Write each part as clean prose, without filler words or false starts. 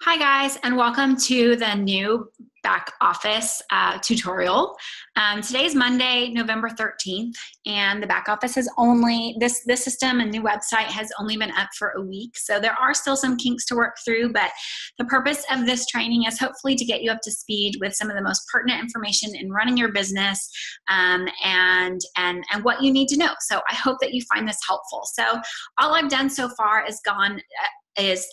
Hi guys, and welcome to the new back office tutorial. Today is Monday, November 13th, and the back office has only, this system and new website has only been up for a week. So there are still some kinks to work through, but the purpose of this training is hopefully to get you up to speed with some of the most pertinent information in running your business and what you need to know. So I hope that you find this helpful. So all I've done so far is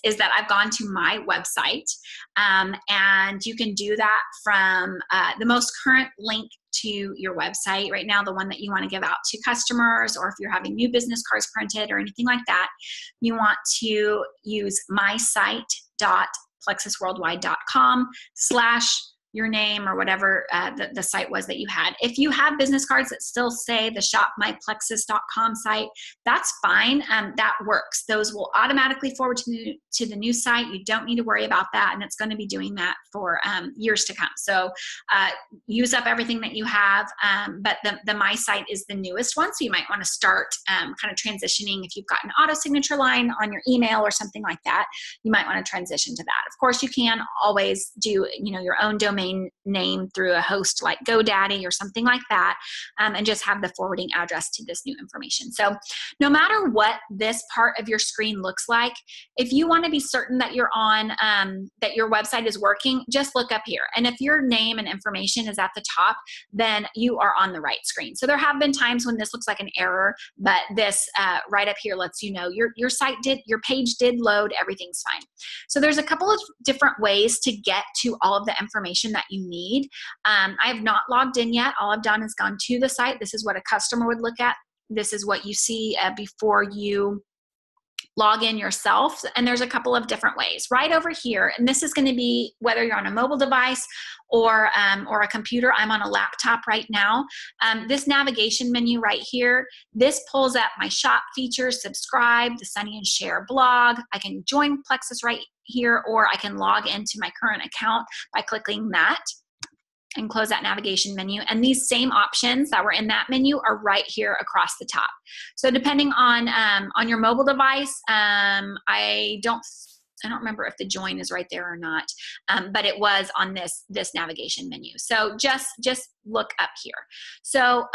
that I've gone to my website, and you can do that from the most current link to your website right now, the one that you want to give out to customers, or if you're having new business cards printed or anything like that, you want to use mysite.plexusworldwide.com/ your name or whatever the site was that you had. If you have business cards that still say the shopmyplexus.com site, that's fine. That works. Those will automatically forward to the new site. You don't need to worry about that, and it's going to be doing that for years to come. So use up everything that you have, but the My Site is the newest one, so you might want to start kind of transitioning. If you've got an auto signature line on your email or something like that, you might want to transition to that. Of course, you can always do your own domain name through a host like GoDaddy or something like that, and just have the forwarding address to this new information. So no matter what this part of your screen looks like, if you want to be certain that you're on, that your website is working, just look up here. And if your name and information is at the top, then you are on the right screen. So there have been times when this looks like an error, but this right up here lets you know your page did load, everything's fine. So there's a couple of different ways to get to all of the information that you need. I have not logged in yet. All I've done is gone to the site. This is what a customer would look at. This is what you see before you log in yourself. And there's a couple of different ways. Right over here, and this is going to be whether you're on a mobile device or a computer. I'm on a laptop right now. This navigation menu right here, this pulls up my shop features, subscribe, the Sunny and Share blog. I can join Plexus right here, or I can log into my current account by clicking that and close that navigation menu. And these same options that were in that menu are right here across the top. So depending on your mobile device, I don't remember if the join is right there or not, but it was on this navigation menu. So just look up here. So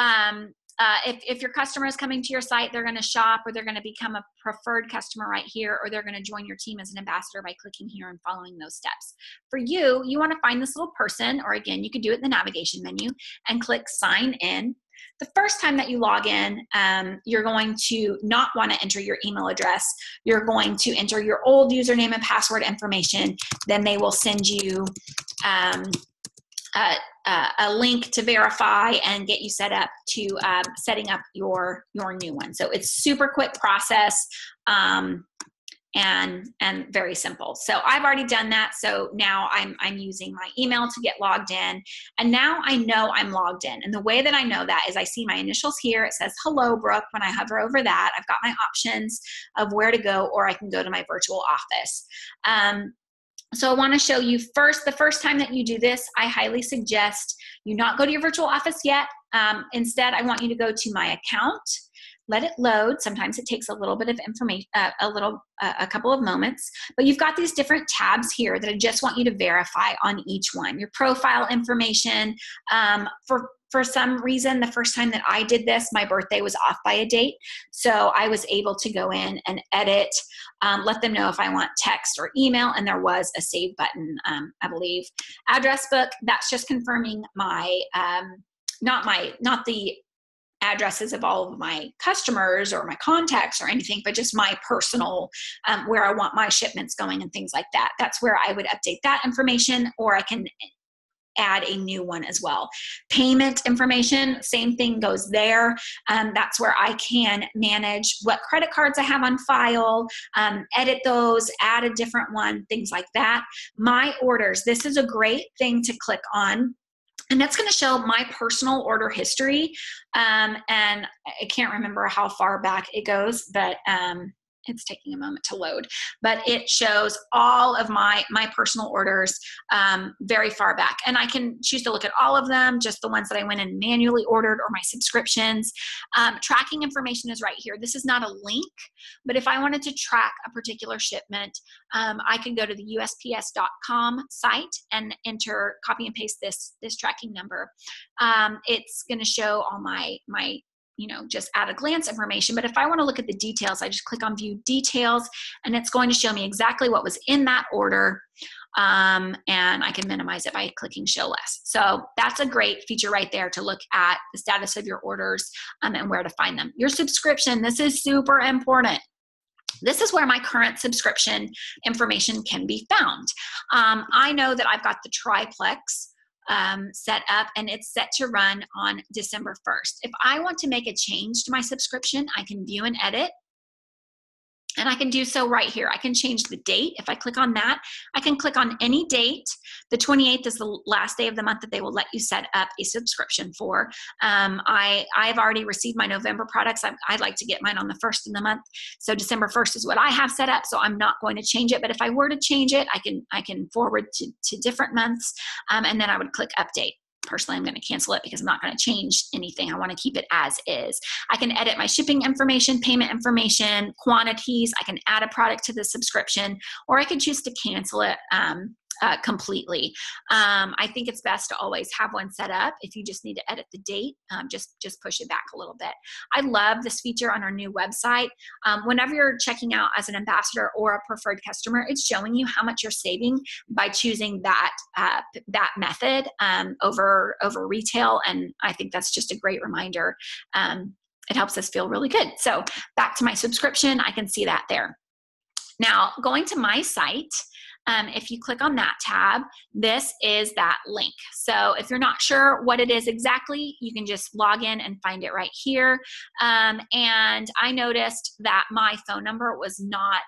if your customer is coming to your site, they're going to shop, or they're going to become a preferred customer right here, or they're going to join your team as an ambassador by clicking here and following those steps. For you, you want to find this little person, or again, you could do it in the navigation menu and click sign in. The first time that you log in, you're going to not want to enter your email address. You're going to enter your old username and password information. Then they will send you a link to verify and get you set up to setting up your new one. So it's super quick process and very simple. So I've already done that. So now I'm using my email to get logged in, and now I know I'm logged in. And the way that I know that is I see my initials here. It says hello, Brooke. When I hover over that, I've got my options of where to go, or I can go to my virtual office. So I want to show you first, the first time that you do this, I highly suggest you not go to your virtual office yet. Instead, I want you to go to my account, let it load. Sometimes it takes a little bit of information, a couple of moments, but you've got these different tabs here that I just want you to verify on each one. Your profile information, for some reason, the first time that I did this, my birthday was off by a date. So I was able to go in and edit, let them know if I want text or email, and there was a save button, I believe. Address book, that's just confirming my, not the addresses of all of my customers or my contacts or anything, but just my personal, where I want my shipments going and things like that. That's where I would update that information, or I can add a new one as well. Payment information, same thing goes there. That's where I can manage what credit cards I have on file, edit those, add a different one, things like that. My orders, this is a great thing to click on. And that's going to show my personal order history. And I can't remember how far back it goes, but It's taking a moment to load, but it shows all of my personal orders very far back. And I can choose to look at all of them, just the ones that I went and manually ordered, or my subscriptions. Tracking information is right here. This is not a link, but if I wanted to track a particular shipment, I can go to the USPS.com site and copy and paste this tracking number. It's going to show all my just at a glance information. But if I want to look at the details, I just click on view details, and it's going to show me exactly what was in that order. And I can minimize it by clicking show less. So that's a great feature right there to look at the status of your orders and where to find them. Your subscription, this is super important. This is where my current subscription information can be found. I know that I've got the triplex set up, and it's set to run on December 1st. If I want to make a change to my subscription, I can view and edit. And I can do so right here. I can change the date. If I click on that, I can click on any date. The 28th is the last day of the month that they will let you set up a subscription for. I've already received my November products. I like to get mine on the 1st of the month. So December 1st is what I have set up. So I'm not going to change it. But if I were to change it, I can forward to different months. And then I would click update. Personally, I'm going to cancel it because I'm not going to change anything. I want to keep it as is. I can edit my shipping information, payment information, quantities. I can add a product to the subscription, or I could choose to cancel it completely. I think it's best to always have one set up. If you just need to edit the date, just push it back a little bit. I love this feature on our new website. Whenever you're checking out as an ambassador or a preferred customer, it's showing you how much you're saving by choosing that method over retail. And I think that's just a great reminder. It helps us feel really good. So back to my subscription, I can see that there. Now, going to my site, if you click on that tab, this is that link. So if you're not sure what it is exactly, you can just log in and find it right here. And I noticed that my phone number was not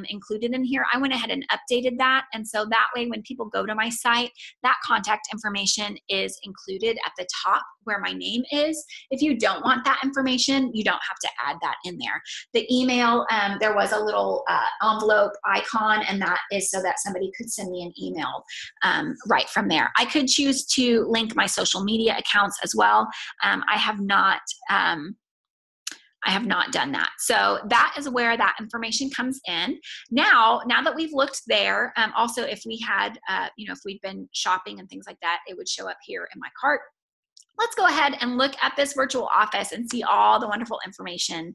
included in here. I went ahead and updated that. And so that way, when people go to my site, that contact information is included at the top where my name is. If you don't want that information, you don't have to add that in there. The email, there was a little envelope icon, and that is so that somebody could send me an email right from there. I could choose to link my social media accounts as well. I have not done that. So that is where that information comes in. Now that we've looked there, also if we had, if we'd been shopping and things like that, it would show up here in my cart. Let's go ahead and look at this virtual office and see all the wonderful information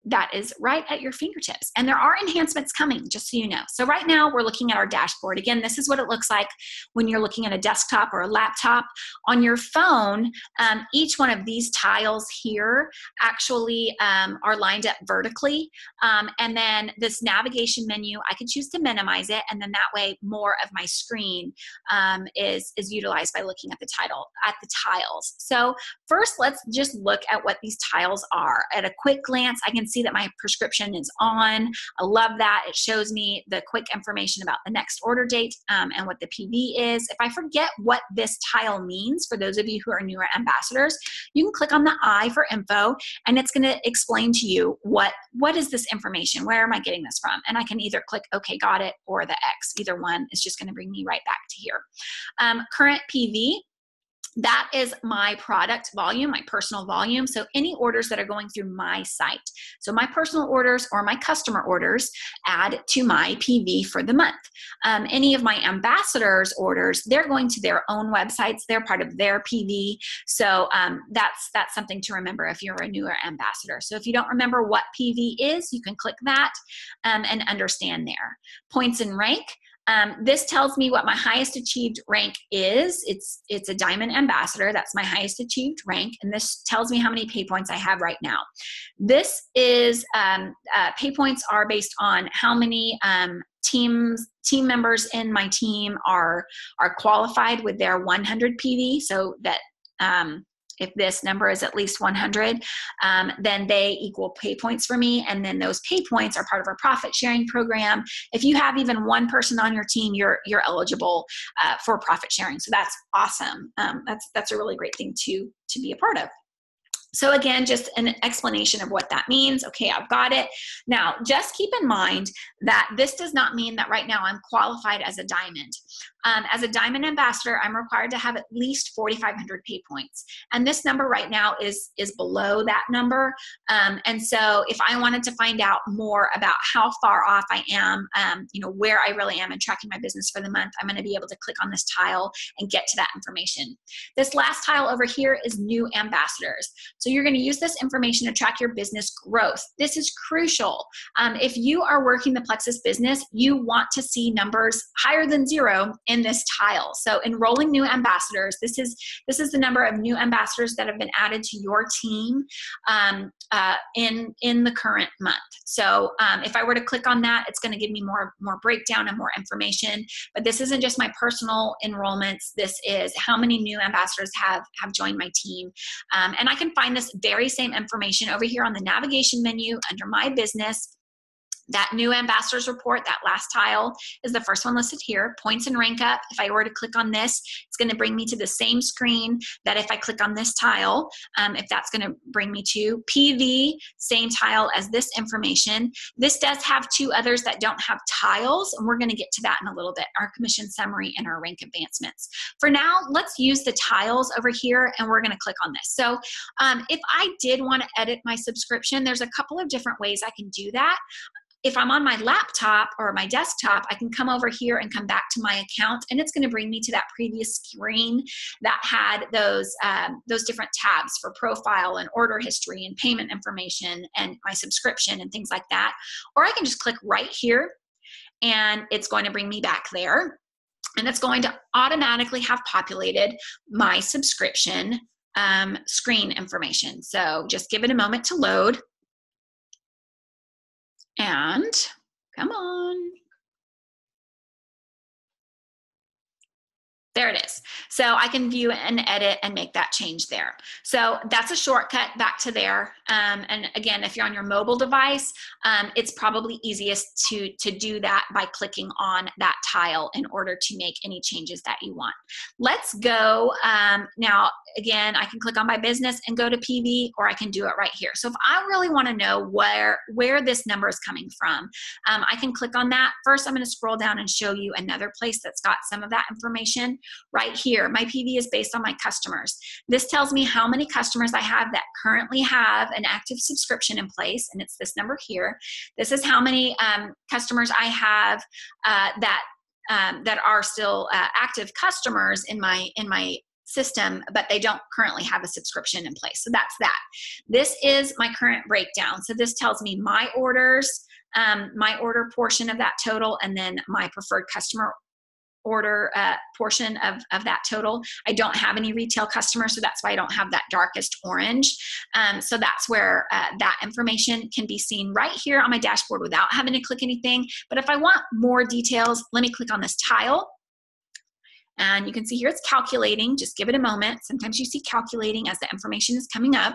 that is right at your fingertips. And there are enhancements coming, just so you know. So right now we're looking at our dashboard. Again, this is what it looks like when you're looking at a desktop or a laptop. On your phone, each one of these tiles here actually are lined up vertically. And then this navigation menu, I can choose to minimize it. And then that way more of my screen is utilized by looking at the tiles. So first, let's just look at what these tiles are. At a quick glance, I can see that my prescription is on. I love that. It shows me the quick information about the next order date and what the PV is. If I forget what this tile means, for those of you who are newer ambassadors, you can click on the I for info, and it's going to explain to you what is this information? Where am I getting this from? And I can either click OK, got it, or the X. Either one is just going to bring me right back to here. Current PV. That is my product volume, my personal volume. So any orders that are going through my site. So my personal orders or my customer orders add to my PV for the month. Any of my ambassadors' orders, they're going to their own websites. They're part of their PV. So that's something to remember if you're a newer ambassador. So if you don't remember what PV is, you can click that and understand there. Points and rank. This tells me what my highest achieved rank is. It's a diamond ambassador. That's my highest achieved rank. And this tells me how many pay points I have right now. This is, pay points are based on how many team members in my team are qualified with their 100 PV. So that, if this number is at least 100, then they equal pay points for me. And then those pay points are part of our profit sharing program. If you have even one person on your team, you're eligible for profit sharing. So that's awesome. That's a really great thing to be a part of. So again, just an explanation of what that means. Okay, I've got it. Now, just keep in mind that this does not mean that right now I'm qualified as a diamond. As a diamond ambassador, I'm required to have at least 4,500 pay points. And this number right now is below that number. And so if I wanted to find out more about how far off I am, where I really am in tracking my business for the month, I'm going to be able to click on this tile and get to that information. This last tile over here is new ambassadors. So you're going to use this information to track your business growth. This is crucial. If you are working the Plexus business, you want to see numbers higher than 0 in this tile. So enrolling new ambassadors, this is the number of new ambassadors that have been added to your team in the current month. So if I were to click on that, it's going to give me more breakdown and more information. But this isn't just my personal enrollments. This is how many new ambassadors have joined my team. And I can find this very same information over here on the navigation menu under my business. That new ambassadors report, that last tile is the first one listed here, points and rank up. If I were to click on this, it's going to bring me to the same screen that if I click on this tile, if that's going to bring me to PV, same tile as this information. This does have 2 others that don't have tiles, and we're going to get to that in a little bit, our commission summary and our rank advancements. For now, let's use the tiles over here, and we're going to click on this. So if I did want to edit my subscription, there's a couple of different ways I can do that. If I'm on my laptop or my desktop, I can come over here and come back to my account, and it's going to bring me to that previous screen that had those different tabs for profile and order history and payment information and my subscription and things like that. Or I can just click right here, and it's going to bring me back there, and it's going to automatically have populated my subscription screen information. So just give it a moment to load. And come on. There it is. So I can view and edit and make that change there. So that's a shortcut back to there. And again, if you're on your mobile device, it's probably easiest to do that by clicking on that tile in order to make any changes that you want. Let's go. Now, again, I can click on my business and go to PV, or I can do it right here. So if I really want to know where this number is coming from, I can click on that. First, I'm going to scroll down and show you another place that's got some of that information. Right here, my PV is based on my customers. This tells me how many customers I have that currently have an active subscription in place, and it's this number here. This is how many customers I have that are still active customers in my system, but they don't currently have a subscription in place. So that's that. This is my current breakdown. So this tells me my orders, my order portion of that total, and then my preferred customer order portion of that total. I don't have any retail customers, so that's why I don't have that darkest orange. So that's where that information can be seen right here on my dashboard without having to click anything. But if I want more details, let me click on this tile. And you can see here it's calculating. Just give it a moment. Sometimes you see calculating as the information is coming up.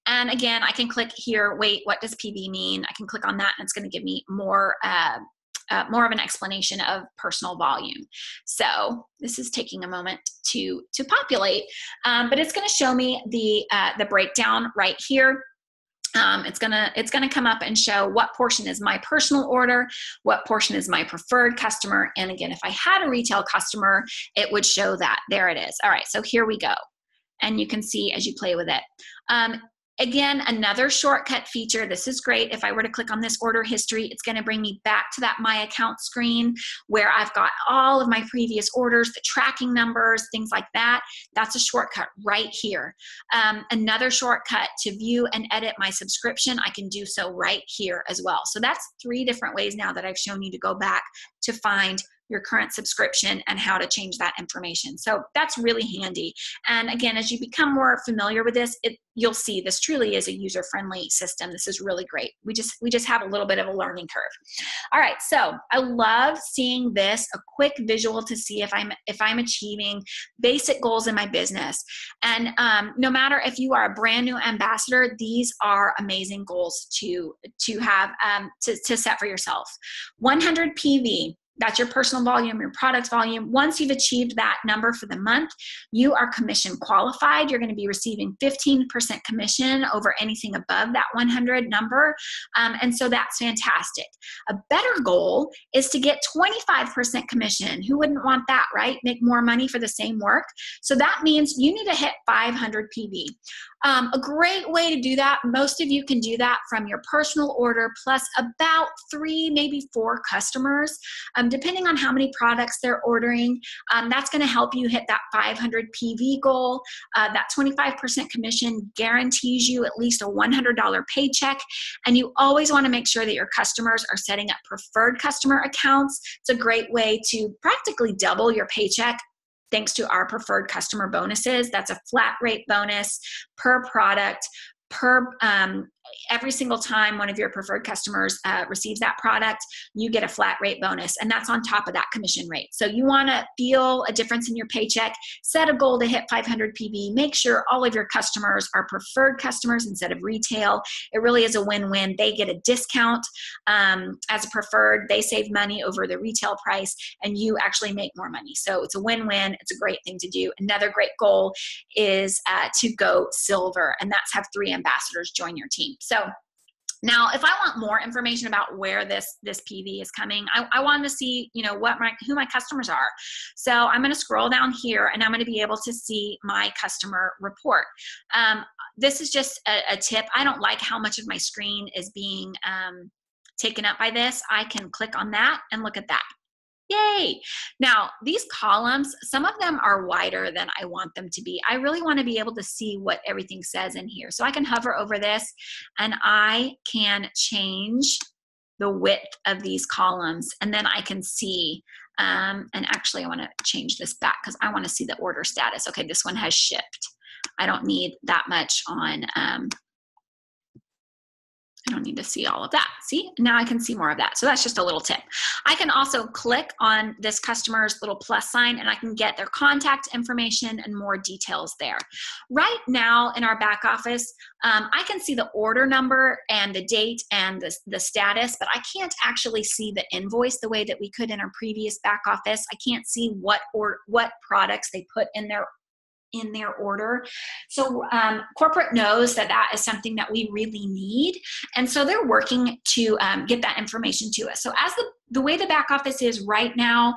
And again, I can click here, wait, what does PV mean? I can click on that, and it's going to give me more of an explanation of personal volume. So this is taking a moment to populate, but it's going to show me the breakdown right here. It's gonna come up and show what portion is my personal order, what portion is my preferred customer, and again, if I had a retail customer, it would show that. There it is. All right, so here we go, and you can see as you play with it. Again, another shortcut feature. This is great. If I were to click on this order history, it's going to bring me back to that My Account screen where I've got all of my previous orders, the tracking numbers, things like that. That's a shortcut right here. Another shortcut to view and edit my subscription, I can do so right here as well. So that's 3 different ways now that I've shown you to go back to find your current subscription and how to change that information. So that's really handy. And again, as you become more familiar with this, you'll see this truly is a user-friendly system. This is really great. We just have a little bit of a learning curve. All right, so I love seeing this, a quick visual to see if I'm achieving basic goals in my business. And no matter if you are a brand new ambassador, these are amazing goals to have to set for yourself. 100 PV. That's your personal volume, your product volume. Once you've achieved that number for the month, you are commission qualified. You're going to be receiving 15% commission over anything above that 100 number. And so that's fantastic. A better goal is to get 25% commission. Who wouldn't want that, right? Make more money for the same work. So that means you need to hit 500 PV. A great way to do that, most of you can do that from your personal order plus about 3, maybe 4 customers, depending on how many products they're ordering. That's going to help you hit that 500 PV goal. That 25% commission guarantees you at least a $100 paycheck. And you always want to make sure that your customers are setting up preferred customer accounts. It's a great way to practically double your paycheck thanks to our preferred customer bonuses. That's a flat rate bonus per product, per every single time one of your preferred customers receives that product, you get a flat rate bonus, and that's on top of that commission rate. So you want to feel a difference in your paycheck, set a goal to hit 500 PV, make sure all of your customers are preferred customers instead of retail. It really is a win-win. They get a discount as a preferred, they save money over the retail price, and you actually make more money. So it's a win-win. It's a great thing to do. Another great goal is to go silver, and that's have 3 ambassadors join your team. So now, if I want more information about where this PV is coming, I want to see, you know, who my customers are. So I'm going to scroll down here, and I'm going to be able to see my customer report. This is just a tip. I don't like how much of my screen is being taken up by this. I can click on that and look at that. Yay! Now, these columns, some of them are wider than I want them to be. I really want to be able to see what everything says in here. So I can hover over this, and I can change the width of these columns, and then I can see, and actually I want to change this back because I want to see the order status. Okay, this one has shipped. I don't need that much on, I don't need to see all of that. See, now I can see more of that. So that's just a little tip. I can also click on this customer's little plus sign, and I can get their contact information and more details there. Right now in our back office, I can see the order number and the date and the status, but I can't actually see the invoice the way that we could in our previous back office. I can't see what products they put in their order. So corporate knows that that is something that we really need. And so they're working to get that information to us. So as the way the back office is right now,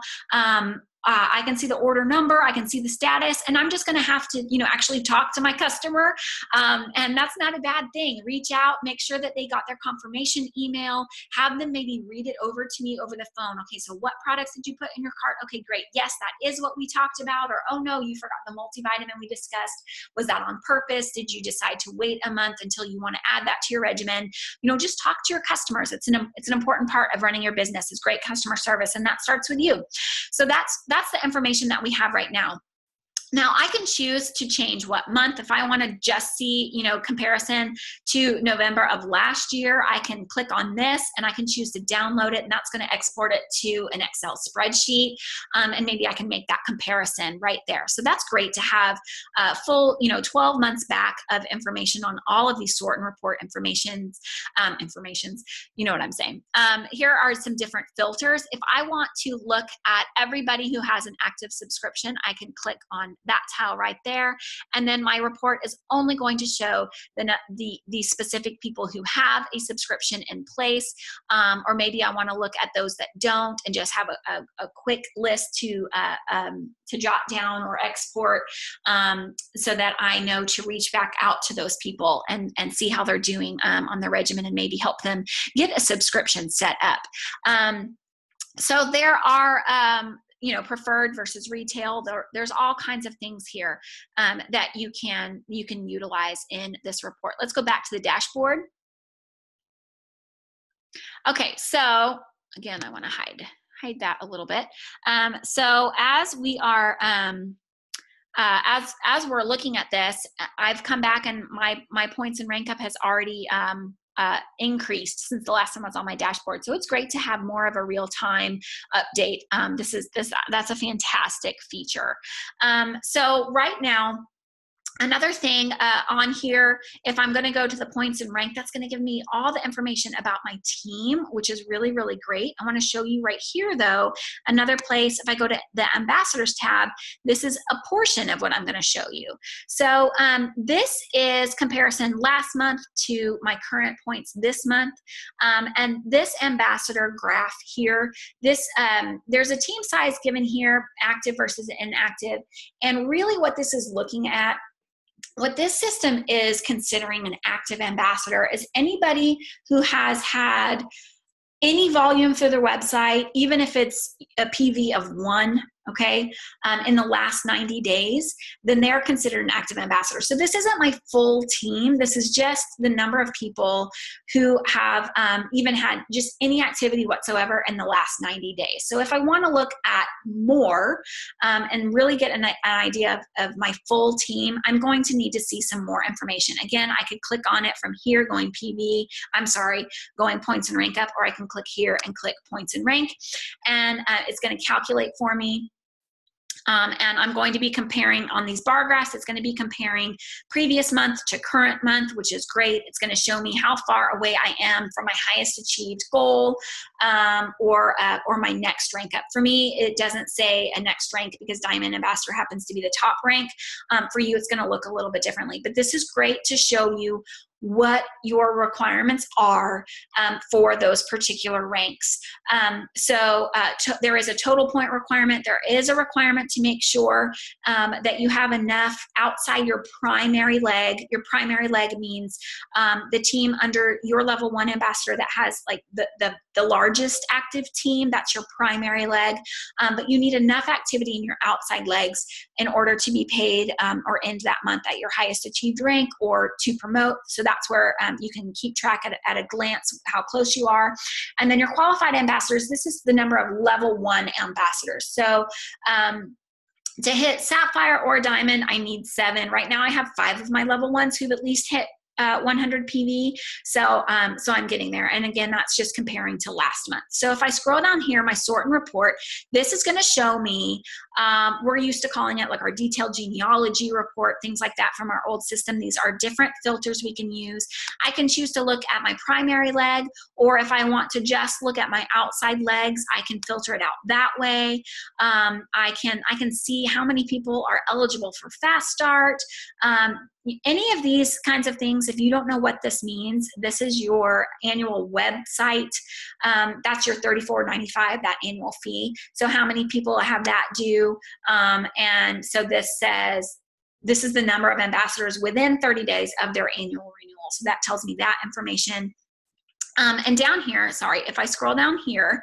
I can see the order number, I can see the status, and I'm just going to have to, you know, actually talk to my customer. And that's not a bad thing. Reach out, make sure that they got their confirmation email, have them maybe read it over to me over the phone. Okay, so what products did you put in your cart? Okay, great. Yes, that is what we talked about. Or, oh no, you forgot the multivitamin we discussed. Was that on purpose? Did you decide to wait a month until you want to add that to your regimen? You know, just talk to your customers. It's an important part of running your business is great customer service, and that starts with you. So that's the information that we have right now. Now I can choose to change what month. If I want to just see, you know, comparison to November of last year, I can click on this and I can choose to download it, and that's going to export it to an Excel spreadsheet. And maybe I can make that comparison right there. So that's great to have full, you know, 12 months back of information on all of these sort and report informations, you know what I'm saying. Here are some different filters. If I want to look at everybody who has an active subscription, I can click on that tile right there, and then my report is only going to show the specific people who have a subscription in place, or maybe I want to look at those that don't and just have a quick list to jot down or export, so that I know to reach back out to those people and see how they're doing on their regimen and maybe help them get a subscription set up. So there are you know, preferred versus retail. There's all kinds of things here that you can utilize in this report. Let's go back to the dashboard. Okay, so again, I want to hide that a little bit. So as we are as we're looking at this, I've come back and my points and rank up has already increased since the last time I was on my dashboard. So it's great to have more of a real-time update. That's a fantastic feature. So right now, Another thing on here, if I'm going to go to the points and rank, that's going to give me all the information about my team, which is really, really great. I want to show you right here, though, another place. If I go to the ambassadors tab, this is a portion of what I'm going to show you. So this is comparison last month to my current points this month. And this ambassador graph here, this there's a team size given here, active versus inactive. And really what this is looking at, what this system is considering an active ambassador is anybody who has had any volume through their website, even if it's a PV of 1, okay, in the last 90 days, then they're considered an active ambassador. So this isn't my full team. This is just the number of people who have even had just any activity whatsoever in the last 90 days. So if I want to look at more and really get an idea of my full team, I'm going to need to see some more information. Again, I could click on it from here, going going points and rank up, or I can click here and click points and rank, and it's going to calculate for me. And I'm going to be comparing on these bar graphs. It's going to be comparing previous month to current month, which is great. It's going to show me how far away I am from my highest achieved goal or my next rank up. For me, it doesn't say a next rank because Diamond Ambassador happens to be the top rank. For you, it's going to look a little bit differently. But this is great to show you what your requirements are for those particular ranks. There is a total point requirement. There is a requirement to make sure that you have enough outside your primary leg. Your primary leg means the team under your level 1 ambassador that has like the largest active team. That's your primary leg. But you need enough activity in your outside legs in order to be paid or end that month at your highest achieved rank or to promote. So that's where you can keep track at a glance how close you are. And then your qualified ambassadors, this is the number of level 1 ambassadors. So to hit Sapphire or Diamond, I need 7. Right now I have 5 of my level 1s who've at least hit 100 PV. So I'm getting there. And again, that's just comparing to last month. So if I scroll down here, my sort and report, this is going to show me, we're used to calling it like our detailed genealogy report, things like that from our old system. These are different filters we can use. I can choose to look at my primary leg, or if I want to just look at my outside legs, I can filter it out that way. I can see how many people are eligible for fast start. Any of these kinds of things, if you don't know what this means, this is your annual website. That's your $34.95, that annual fee. So how many people have that due? And so this says, this is the number of ambassadors within 30 days of their annual renewal. So that tells me that information. And down here, if I scroll down here,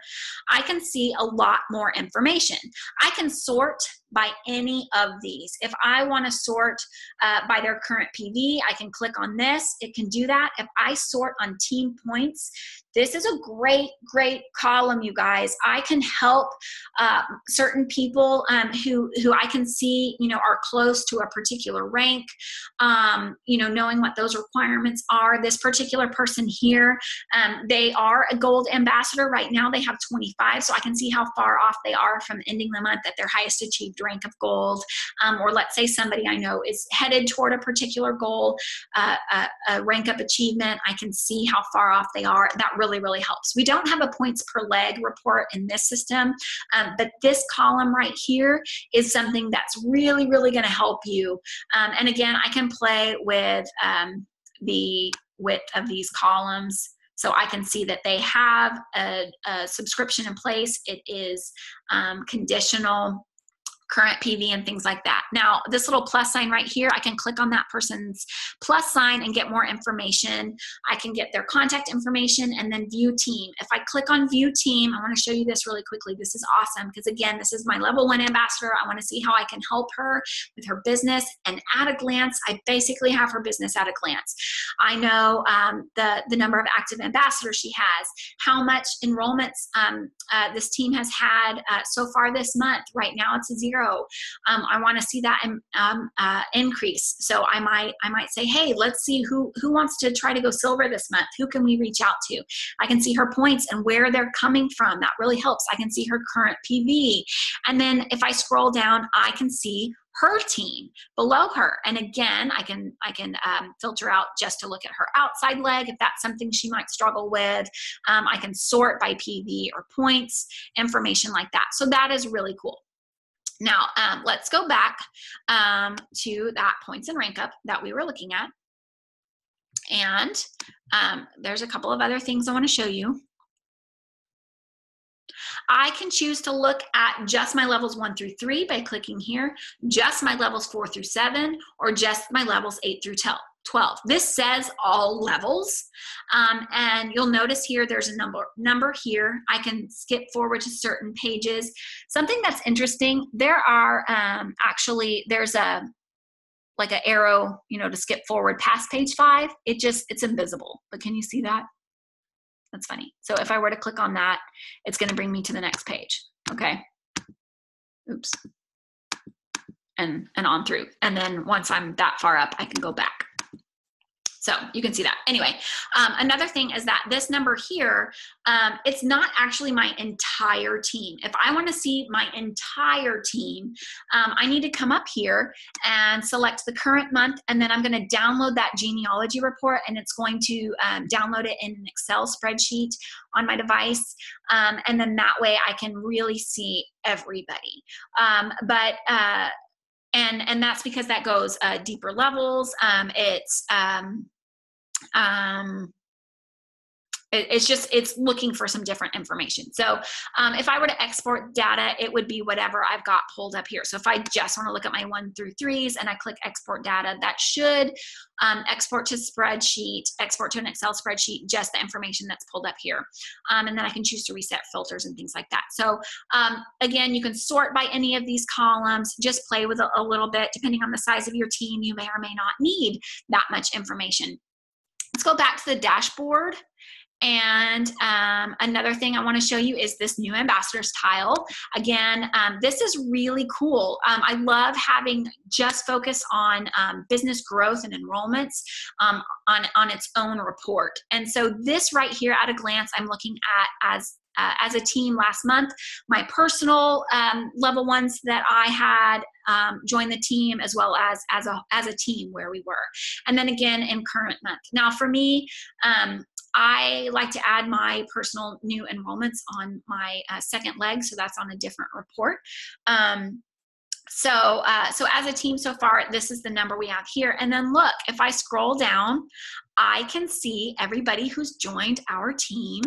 I can see a lot more information. I can sort by any of these. If I want to sort by their current PV, I can click on this. It can do that. If I sort on team points, this is a great, great column, you guys. I can help certain people who I can see, are close to a particular rank, knowing what those requirements are. This particular person here, they are a gold ambassador. Right now they have 25, so I can see how far off they are from ending the month at their highest achieved rank of gold. Or let's say somebody I know is headed toward a particular goal, a rank up achievement. I can see how far off they are. That really, really helps. We don't have a points per leg report in this system, but this column right here is something that's really, really going to help you. And again, I can play with the width of these columns. So I can see that they have a subscription in place. It is conditional, current PV, and things like that. Now, this little plus sign right here, I can click on that person's plus sign and get more information. I can get their contact information and then view team. If I click on view team, I want to show you this really quickly. This is awesome because, again, this is my level 1 ambassador. I want to see how I can help her with her business, and at a glance, I basically have her business at a glance. I know the number of active ambassadors she has, how much enrollments this team has had so far this month. Right now, it's a 0. I want to see that increase. So I might say, hey, let's see who wants to try to go silver this month. Who can we reach out to? I can see her points and where they're coming from. That really helps. I can see her current PV. And then if I scroll down, I can see her team below her. And again, I can filter out just to look at her outside leg if that's something she might struggle with. I can sort by PV or points, information like that. So that is really cool. Now, let's go back to that points and rank up that we were looking at. And there's a couple of other things I want to show you. I can choose to look at just my levels 1 through 3 by clicking here, just my levels 4 through 7, or just my levels 8 through 12. This says all levels, and you'll notice here there's a number here. I can skip forward to certain pages. Something that's interesting, there are there's a like an arrow, to skip forward past page 5. It's invisible, but can you see that? That's funny. So if I were to click on that, it's going to bring me to the next page. Okay. Oops. And on through. And then once I'm that far up, I can go back. So you can see that. Anyway, another thing is that this number here, it's not actually my entire team. If I want to see my entire team, I need to come up here and select the current month, and then I'm going to download that genealogy report, and it's going to download it in an Excel spreadsheet on my device. And then that way I can really see everybody. And that's because that goes deeper levels. It's looking for some different information. So if I were to export data, it would be whatever I've got pulled up here. So if I just want to look at my 1 through 3s and I click export data, that should export to spreadsheet, export to an Excel spreadsheet, just the information that's pulled up here. And then I can choose to reset filters and things like that. So again, you can sort by any of these columns, just play with it a little bit. Depending on the size of your team, you may or may not need that much information. Let's go back to the dashboard. And another thing I want to show you is this new ambassadors tile. Again, this is really cool. I love having just focus on business growth and enrollments on its own report. And so this right here at a glance, I'm looking at as a team last month, my personal level 1s that I had join the team, as well as a team where we were. And then again in current month. Now for me, I like to add my personal new enrollments on my second leg, so that's on a different report. So as a team so far, this is the number we have here. And then look, if I scroll down, I can see everybody who's joined our team.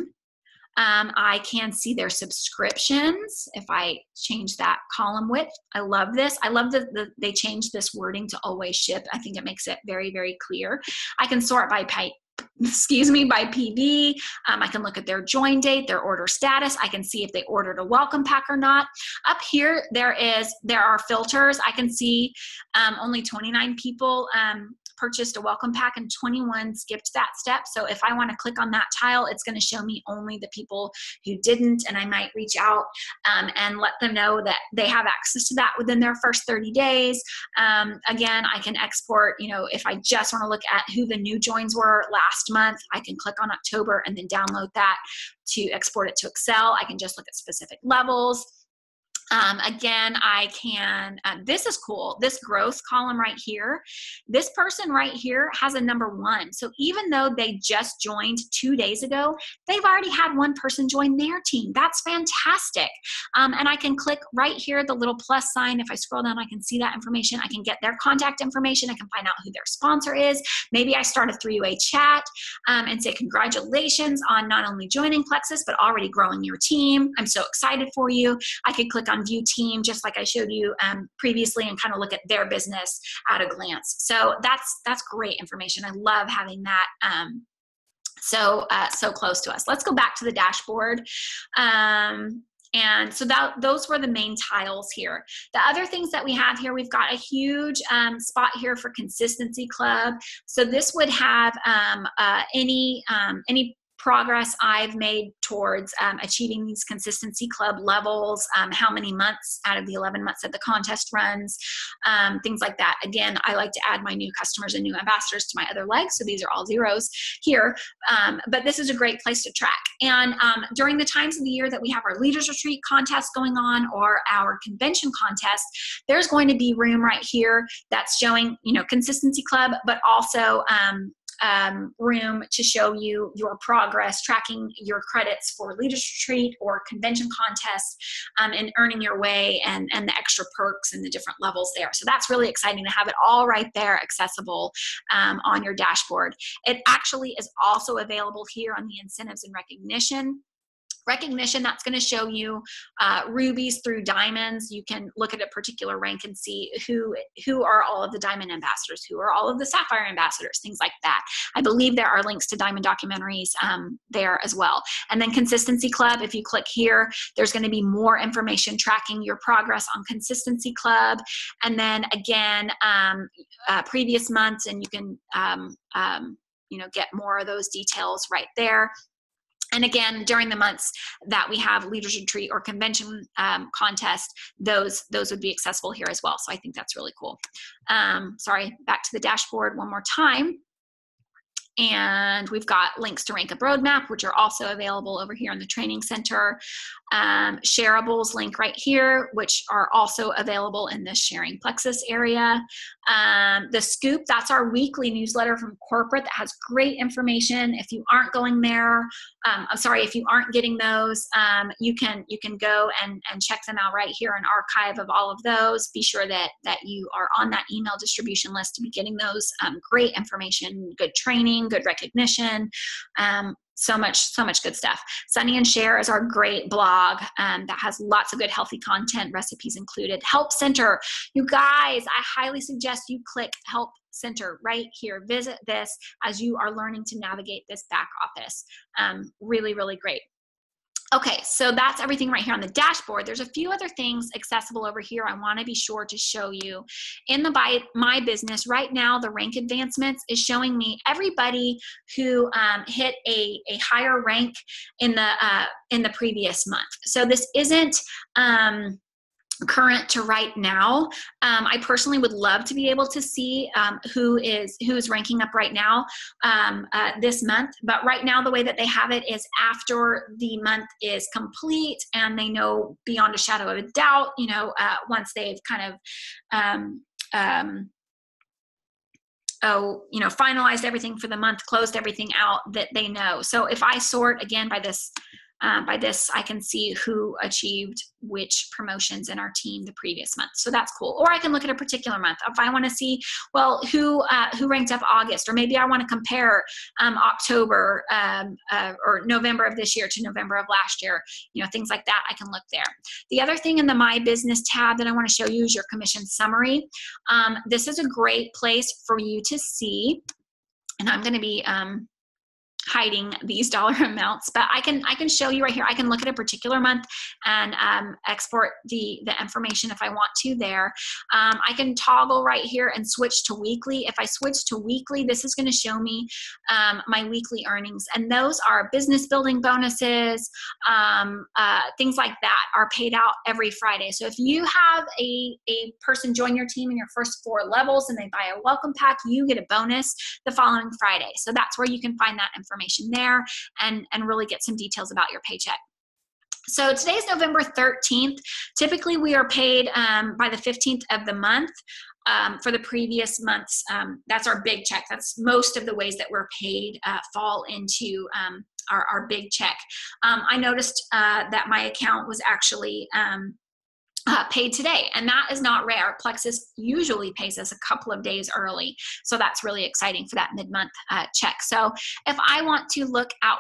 I can see their subscriptions. If I change that column width, I love this. I love that they changed this wording to always ship. I think it makes it very, very clear. I can sort by by PV. I can look at their join date, their order status. I can see if they ordered a welcome pack or not. Up here, there are filters. I can see only 29 people purchased a welcome pack and 21 skipped that step. So if I want to click on that tile, it's going to show me only the people who didn't, and I might reach out and let them know that they have access to that within their first 30 days. Again, I can export, if I just want to look at who the new joins were last month, I can click on October and then download that to export it to Excel. I can just look at specific levels. Again, I can, this is cool, this growth column right here, this person right here has a number 1. So even though they just joined 2 days ago, they've already had one person join their team. That's fantastic. And I can click right here, the little plus sign. If I scroll down, I can see that information. I can get their contact information. I can find out who their sponsor is. Maybe I start a 3-way chat and say, congratulations on not only joining Plexus, but already growing your team. I'm so excited for you. I could click on view team, just like I showed you previously, and kind of look at their business at a glance. So that's great information. I love having that so close to us. Let's go back to the dashboard. And so those were the main tiles here. The other things that we have here, we've got a huge spot here for Consistency Club. So this would have any progress I've made towards achieving these consistency club levels, how many months out of the 11 months that the contest runs, things like that. Again, I like to add my new customers and new ambassadors to my other legs, so these are all zeros here, but this is a great place to track. And during the times of the year that we have our Leaders Retreat contest going on or our convention contest, there's going to be room right here that's showing, you know, consistency club, but also room to show you your progress, tracking your credits for Leaders Retreat or convention contests, and earning your way, and the extra perks and the different levels there. So that's really exciting to have it all right there accessible on your dashboard. It actually is also available here on the incentives and recognition. That's going to show you rubies through diamonds. You can look at a particular rank and see who are all of the diamond ambassadors, who are all of the sapphire ambassadors, things like that. I believe there are links to diamond documentaries there as well. And then Consistency Club, if you click here, there's going to be more information tracking your progress on Consistency Club. And then again, previous months, and you can you know, get more of those details right there. And again, during the months that we have Leaders Retreat or convention contest, those would be accessible here as well. So I think that's really cool. Sorry, back to the dashboard one more time. And we've got links to Rank Up Roadmap, which are also available over here in the training center. Shareables link right here, which are also available in this Sharing Plexus area. The Scoop, that's our weekly newsletter from corporate that has great information. If you aren't going there, I'm sorry, if you aren't getting those, you can go and check them out right here, an archive of all of those. Be sure that you are on that email distribution list to be getting those great information, good training, good recognition, so much good stuff. Sunny and Share is our great blog that has lots of good healthy content, recipes included. Help Center, you guys, I highly suggest you click Help Center right here. Visit this as you are learning to navigate this back office. Really, really great. Okay, so that's everything right here on the dashboard. There's a few other things accessible over here I want to be sure to show you. In the My Business, right now, the rank advancements is showing me everybody who hit a higher rank in the previous month. So this isn't current to right now. I personally would love to be able to see who is ranking up right now this month, but right now the way that they have it is after the month is complete and they know beyond a shadow of a doubt, you know, once they've kind of you know, finalized everything for the month, closed everything out, that they know. So if I sort again by this, I can see who achieved which promotions in our team the previous month. So that's cool. Or I can look at a particular month. If I want to see, well, who ranked up August, or maybe I want to compare October or November of this year to November of last year, you know, things like that, I can look there. The other thing in the My Business tab that I want to show you is your commission summary. This is a great place for you to see, and I'm going to be hiding these dollar amounts, but I can show you right here. I can look at a particular month and export the information if I want to there. I can toggle right here and switch to weekly. If I switch to weekly, this is going to show me my weekly earnings, and those are business building bonuses, things like that are paid out every Friday. So if you have a person join your team in your first 4 levels and they buy a welcome pack, you get a bonus the following Friday. So that's where you can find that information there and really get some details about your paycheck. So today's November 13th. Typically we are paid by the 15th of the month. For the previous months, that's our big check. That's most of the ways that we're paid fall into our big check. I noticed that my account was actually paid today, and that is not rare. Plexus usually pays us a couple of days early, so that's really exciting for that mid-month check. So if I want to look at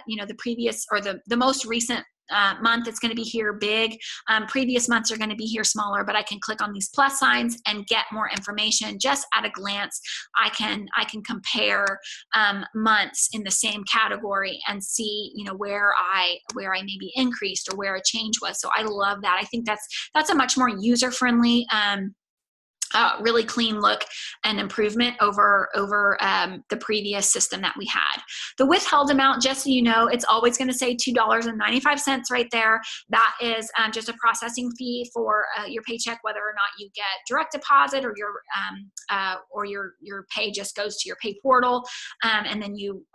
you know, the previous or the most recent month, it's going to be here big. Previous months are going to be here smaller, but I can click on these plus signs and get more information just at a glance. I can compare months in the same category and see, you know, where I maybe increased or where a change was. So I love that. I think that's a much more user-friendly really clean look and improvement over the previous system that we had. The withheld amount, just so you know, it's always going to say $2.95 right there. That is just a processing fee for your paycheck, whether or not you get direct deposit or your pay just goes to your pay portal, and then you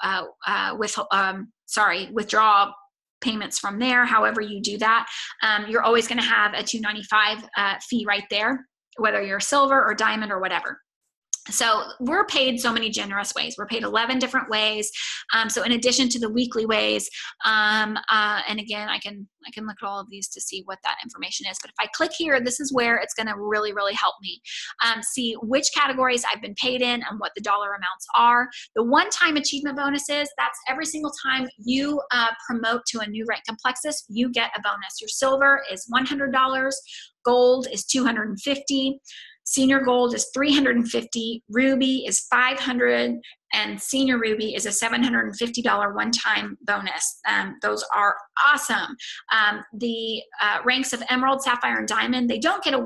withdraw payments from there. However you do that, you're always going to have a $2.95 fee right there, whether you're silver or diamond or whatever. So we're paid so many generous ways. We're paid 11 different ways. So in addition to the weekly ways, and again, I can look at all of these to see what that information is. But if I click here, this is where it's going to really, really help me see which categories I've been paid in and what the dollar amounts are. The one-time achievement bonuses, that's every single time you promote to a new rank in Plexus, you get a bonus. Your silver is $100, gold is $250. Senior gold is $350, ruby is $500, and senior ruby is a $750 one-time bonus. Those are awesome. The ranks of emerald, sapphire, and diamond, they don't get a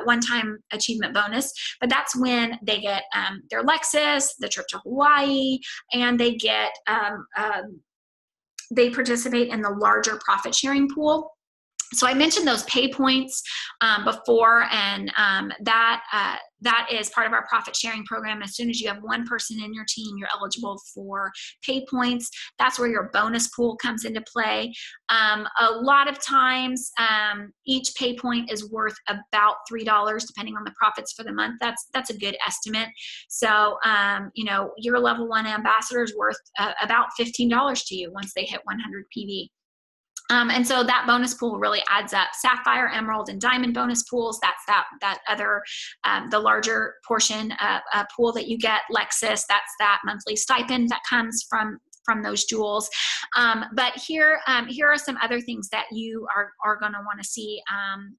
one-time achievement bonus, but that's when they get their Lexus, the trip to Hawaii, and they get they participate in the larger profit sharing pool. So I mentioned those pay points before, and that is part of our profit sharing program. As soon as you have one person in your team, you're eligible for pay points. That's where your bonus pool comes into play. A lot of times, each pay point is worth about $3, depending on the profits for the month. That's a good estimate. So, your level 1 ambassador is worth about $15 to you once they hit 100 PV. And so that bonus pool really adds up. Sapphire, emerald, and diamond bonus pools, that's that other, the larger portion pool that you get. Lexus, that's that monthly stipend that comes from those jewels. But here are some other things that you are going to want to see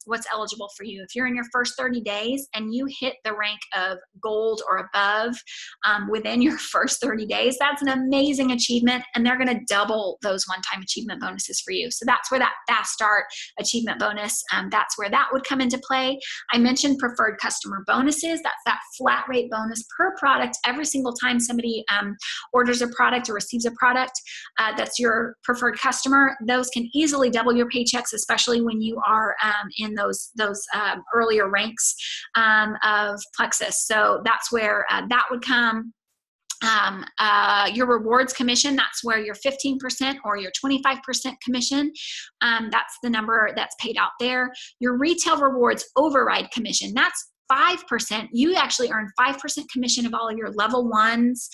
what's eligible for you. If you're in your first 30 days and you hit the rank of gold or above within your first 30 days, that's an amazing achievement, and they're going to double those one-time achievement bonuses for you. So that's where that fast start achievement bonus, that's where that would come into play. I mentioned preferred customer bonuses. That's that flat rate bonus per product every single time somebody orders a product or receives a product that's your preferred customer. Those can easily double your paychecks, especially when you are in those earlier ranks of Plexus. So that's where that would come. Your rewards commission, that's where your 15% or your 25% commission, that's the number that's paid out there. Your retail rewards override commission, that's 5%. You actually earn 5% commission of all of your level 1s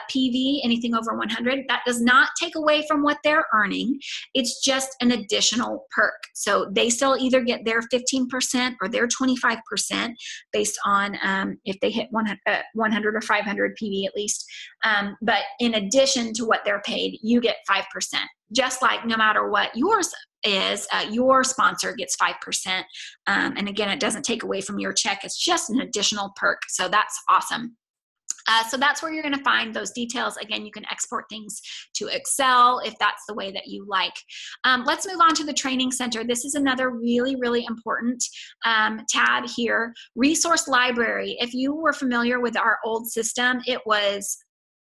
PV, anything over 100. That does not take away from what they're earning. It's just an additional perk. So they still either get their 15% or their 25% based on if they hit 100 or 500 PV at least. But in addition to what they're paid, you get 5%. Just like no matter what yours is, your sponsor gets 5%. And again, it doesn't take away from your check. It's just an additional perk. So that's awesome. So that's where you're going to find those details. Again, you can export things to Excel if that's the way that you like. Let's move on to the training center. This is another really, really important tab here. Resource library. If you were familiar with our old system, it was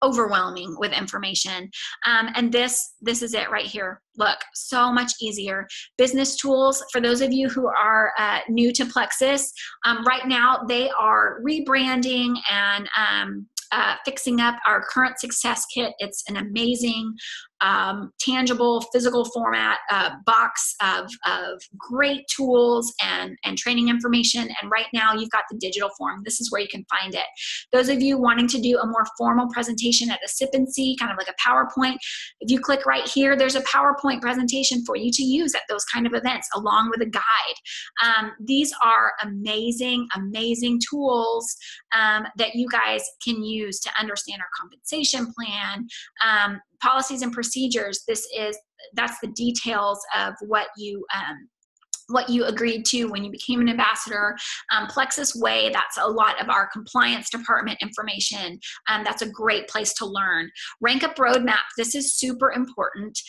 overwhelming with information. And this is it right here. Look, so much easier. Business tools, for those of you who are new to Plexus, right now they are rebranding and fixing up our current success kit. It's an amazing, tangible, physical format box of great tools and training information. And right now you've got the digital form. This is where you can find it. Those of you wanting to do a more formal presentation at a sip and see, kind of like a PowerPoint, if you click right here, there's a PowerPoint presentation for you to use at those kind of events along with a guide. These are amazing, amazing tools that you guys can use to understand our compensation plan, policies and procedures. That's the details of what you agreed to when you became an ambassador. Plexus Way, that's a lot of our compliance department information. That's a great place to learn. Rank Up Roadmap, this is super important.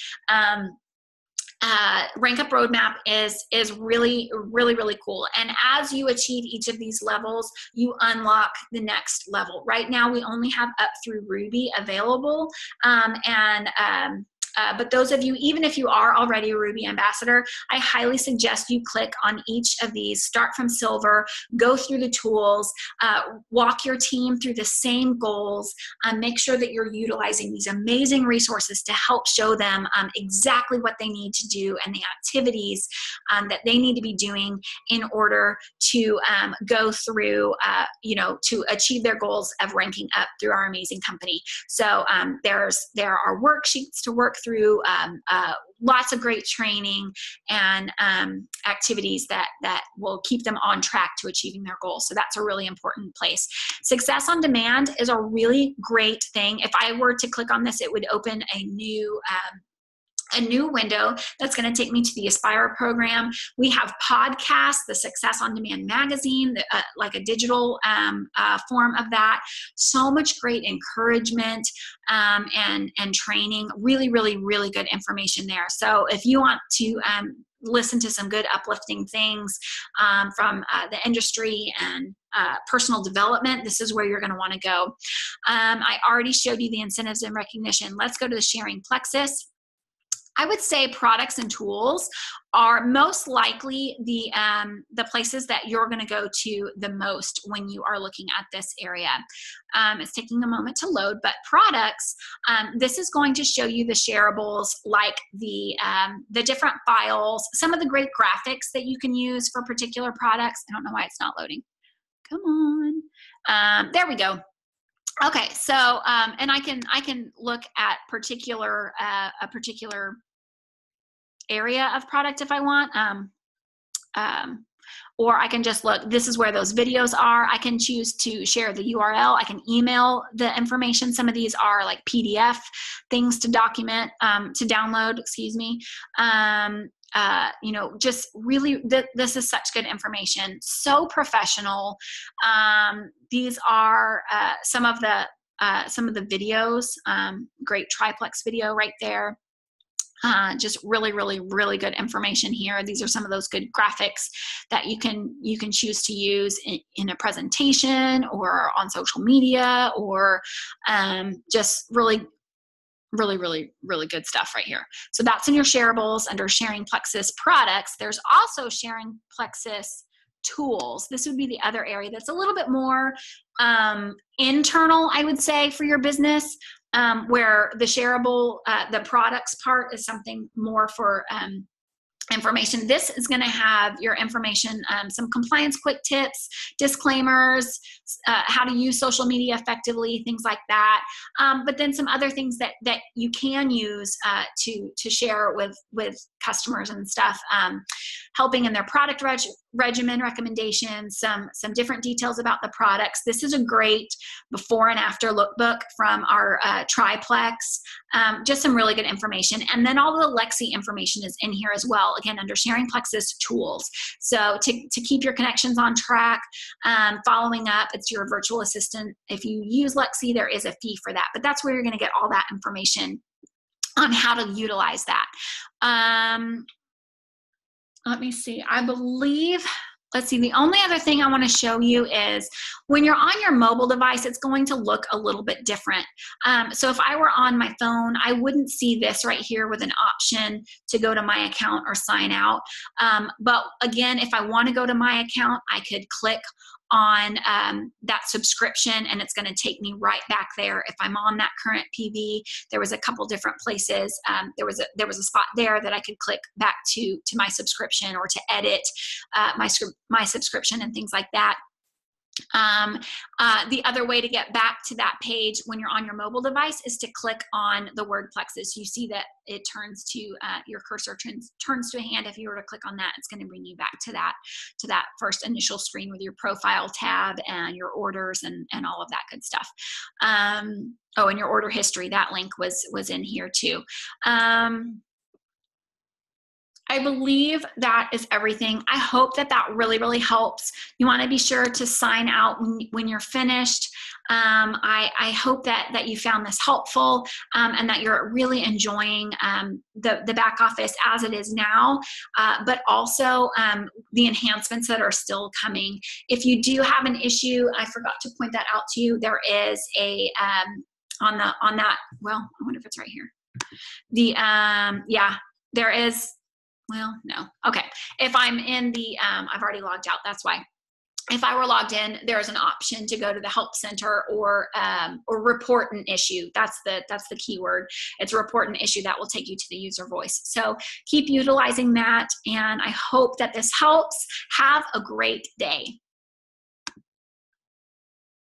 Rank Up Roadmap is really, really, really cool. And as you achieve each of these levels, you unlock the next level. Right now, we only have up through Ruby available. But those of you, even if you are already a Ruby ambassador, I highly suggest you click on each of these, start from silver, go through the tools, walk your team through the same goals, make sure that you're utilizing these amazing resources to help show them exactly what they need to do and the activities that they need to be doing in order to go through, to achieve their goals of ranking up through our amazing company. So there are worksheets to work through, lots of great training and activities that will keep them on track to achieving their goals. So that's a really important place. Success on Demand is a really great thing. If I were to click on this, it would open a new window that's going to take me to the Aspire program. We have podcasts, the Success on Demand magazine, like a digital form of that. So much great encouragement and training. Really, really, really good information there. So if you want to listen to some good uplifting things from the industry and personal development, this is where you're going to want to go. I already showed you the incentives and recognition. Let's go to the sharing Plexus. I would say products and tools are most likely the places that you're going to go to the most when you are looking at this area. It's taking a moment to load, but products, this is going to show you the shareables, like the different files, some of the great graphics that you can use for particular products. I don't know why it's not loading. Come on. There we go. Okay, so and I can look at a particular area of product if I want, or I can just look. This is where those videos are. I can choose to share the URL. I can email the information. Some of these are like PDF things to document, to download. Excuse me. Just really, this is such good information. So professional. These are some of the videos. Great triplex video right there. Just really, really, really good information here. These are some of those good graphics that you can choose to use in a presentation or on social media, or just really, really, really, really good stuff right here. So that's in your shareables under Sharing Plexus products. There's also Sharing Plexus tools. This would be the other area that's a little bit more internal, I would say, for your business, where the shareable, the products part is something more for information. This is going to have your information, some compliance quick tips, disclaimers, how to use social media effectively, things like that. But then some other things that you can use to share with customers and stuff, helping in their product regimen recommendations, some different details about the products. This is a great before and after lookbook from our triplex. Just some really good information. And then all the Lexi information is in here as well, again, under Sharing Plexus tools. So to keep your connections on track, following up, it's your virtual assistant. If you use Lexi, there is a fee for that, but that's where you're going to get all that information on how to utilize that. Let me see. I believe, let's see, the only other thing I want to show you is when you're on your mobile device, it's going to look a little bit different. So if I were on my phone, I wouldn't see this right here with an option to go to my account or sign out. But again, if I want to go to my account, I could click on that subscription and it's going to take me right back there. If I'm on that current PV, there was a couple different places. There was a spot there that I could click back to my subscription or to edit my subscription and things like that. The other way to get back to that page when you're on your mobile device is to click on the word Plexus. You see that it turns to your cursor turns to a hand. If you were to click on that, it's going to bring you back to that first initial screen with your profile tab and your orders and all of that good stuff. Oh, and your order history, that link was in here too. I believe that is everything. I hope that that really, really helps. You want to be sure to sign out when you're finished. I hope that you found this helpful, and that you're really enjoying the back office as it is now, but also the enhancements that are still coming. If you do have an issue, I forgot to point that out to you. There is a on that. Well, I wonder if it's right here. Yeah, there is. Well, no. Okay. If I'm in the, I've already logged out. That's why. If I were logged in, there's an option to go to the help center or report an issue. That's the keyword. It's report an issue that will take you to the user voice. So keep utilizing that. And I hope that this helps. Have a great day.